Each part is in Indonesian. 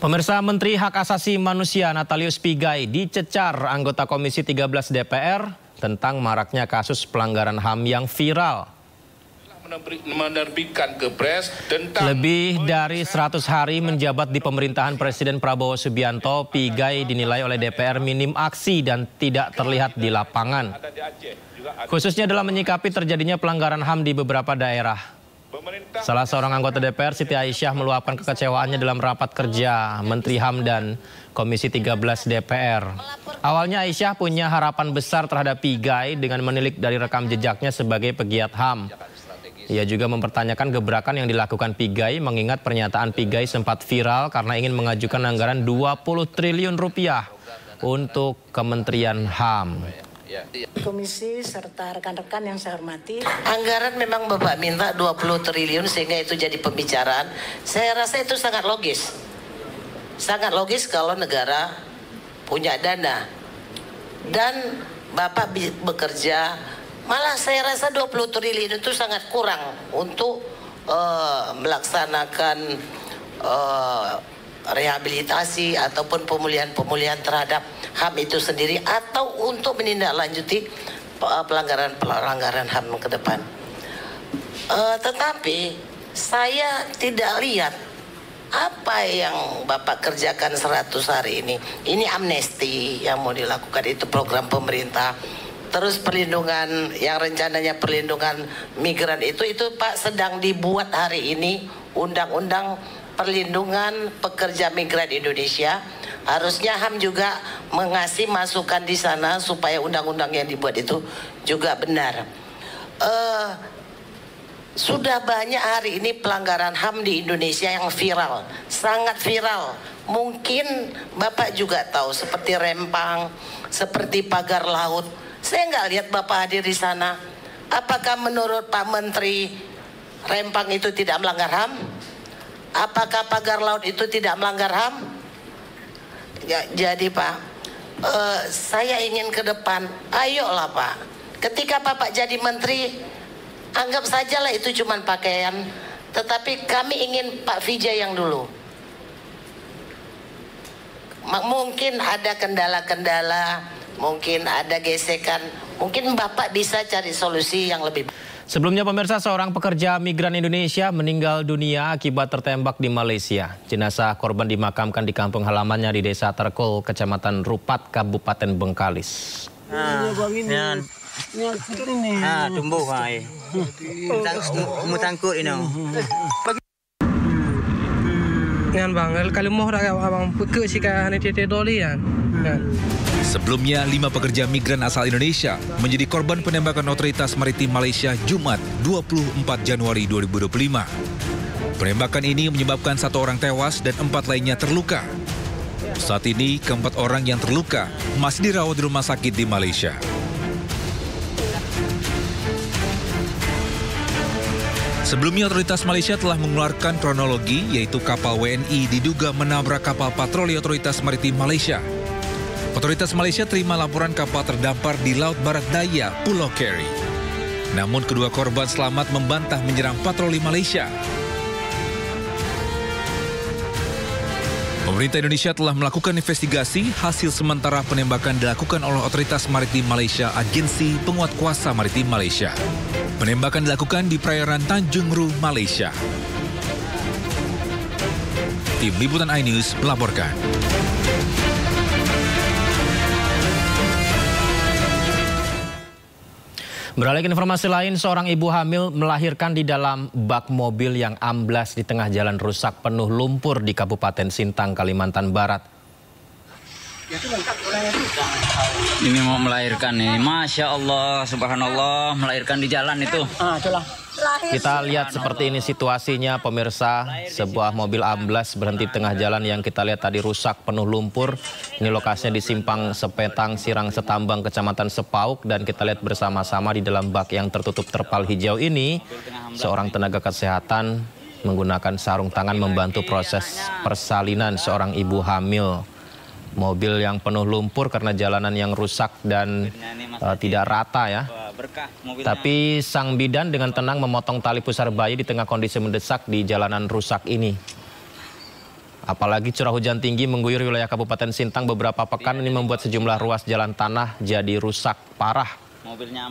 Pemirsa, Menteri Hak Asasi Manusia Natalius Pigai dicecar anggota Komisi 13 DPR tentang maraknya kasus pelanggaran HAM yang viral. Menerbitkan kepres tentang lebih dari 100 hari menjabat di pemerintahan Presiden Prabowo Subianto, Pigai dinilai oleh DPR minim aksi dan tidak terlihat di lapangan. Khususnya dalam menyikapi terjadinya pelanggaran HAM di beberapa daerah. Salah seorang anggota DPR, Siti Aisyah, meluapkan kekecewaannya dalam rapat kerja Menteri HAM dan Komisi 13 DPR. Awalnya Aisyah punya harapan besar terhadap Pigai dengan menilik dari rekam jejaknya sebagai pegiat HAM. Ia juga mempertanyakan gebrakan yang dilakukan Pigai, mengingat pernyataan Pigai sempat viral karena ingin mengajukan anggaran 20 triliun rupiah untuk Kementerian HAM. Komisi serta rekan-rekan yang saya hormati. Anggaran memang Bapak minta 20 triliun sehingga itu jadi pembicaraan. Saya rasa itu sangat logis. Sangat logis kalau negara punya dana. Dan Bapak bekerja, malah saya rasa 20 triliun itu sangat kurang untuk melaksanakan rehabilitasi ataupun pemulihan terhadap HAM itu sendiri atau untuk menindaklanjuti pelanggaran HAM ke depan. Tetapi saya tidak lihat apa yang Bapak kerjakan 100 hari ini. Ini amnesti yang mau dilakukan, itu program pemerintah. Terus perlindungan yang rencananya perlindungan migran itu Pak sedang dibuat hari ini undang-undang perlindungan pekerja migran Indonesia. Harusnya HAM juga mengasih masukan di sana supaya undang-undang yang dibuat itu juga benar. Sudah banyak hari ini pelanggaran HAM di Indonesia yang viral, sangat viral. Mungkin Bapak juga tahu seperti Rempang, seperti pagar laut. Saya nggak lihat Bapak hadir di sana. Apakah menurut Pak Menteri Rempang itu tidak melanggar HAM? Apakah pagar laut itu tidak melanggar HAM? Ya, jadi Pak, saya ingin ke depan, ayolah Pak. Ketika Bapak jadi menteri, anggap sajalah itu cuma pakaian. Tetapi kami ingin Pak Vijay yang dulu. Mungkin ada kendala-kendala, mungkin ada gesekan, mungkin Bapak bisa cari solusi yang lebih baik. Sebelumnya pemirsa, seorang pekerja migran Indonesia meninggal dunia akibat tertembak di Malaysia. Jenazah korban dimakamkan di kampung halamannya di Desa Terkul, Kecamatan Rupat, Kabupaten Bengkalis. Tumbuh hai. Mutangkut ini. Ngan bang, kalau mau abang peke sih kan ini doli kan. Sebelumnya, 5 pekerja migran asal Indonesia menjadi korban penembakan otoritas maritim Malaysia Jumat 24 Januari 2025. Penembakan ini menyebabkan 1 orang tewas dan 4 lainnya terluka. Saat ini, keempat orang yang terluka masih dirawat di rumah sakit di Malaysia. Sebelumnya, otoritas Malaysia telah mengeluarkan kronologi, yaitu kapal WNI diduga menabrak kapal patroli otoritas maritim Malaysia. Otoritas Malaysia terima laporan kapal terdampar di Laut Barat Daya, Pulau Keri. Namun kedua korban selamat membantah menyerang patroli Malaysia. Pemerintah Indonesia telah melakukan investigasi. Hasil sementara penembakan dilakukan oleh Otoritas Maritim Malaysia, Agensi Penguat Kuasa Maritim Malaysia. Penembakan dilakukan di perairan Tanjung Ru, Malaysia. Tim Liputan iNews melaporkan. Beralih ke informasi lain, seorang ibu hamil melahirkan di dalam bak mobil yang amblas di tengah jalan rusak penuh lumpur di Kabupaten Sintang, Kalimantan Barat. Ini mau melahirkan nih, Masya Allah, Subhanallah, melahirkan di jalan itu. Kita lihat seperti ini situasinya pemirsa, sebuah mobil amblas berhenti tengah jalan yang kita lihat tadi rusak penuh lumpur. Ini lokasinya di Simpang Sepetang, Sirang Setambang, Kecamatan Sepauk, dan kita lihat bersama-sama di dalam bak yang tertutup terpal hijau ini, seorang tenaga kesehatan menggunakan sarung tangan membantu proses persalinan seorang ibu hamil. Mobil yang penuh lumpur karena jalanan yang rusak dan tidak rata ya. Tapi sang bidan dengan tenang memotong tali pusar bayi di tengah kondisi mendesak di jalanan rusak ini. Apalagi curah hujan tinggi mengguyur wilayah Kabupaten Sintang beberapa pekan ini membuat sejumlah ruas jalan tanah jadi rusak parah.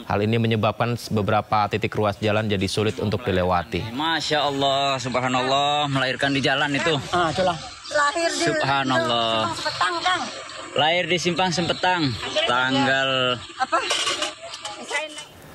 Hal ini menyebabkan beberapa titik ruas jalan jadi sulit untuk dilewati. Masya Allah, subhanallah, melahirkan di jalan itu. Lahir di Subhanallah. Sempetang, Kang. Lahir di Simpang Sempetang, tanggal Apa?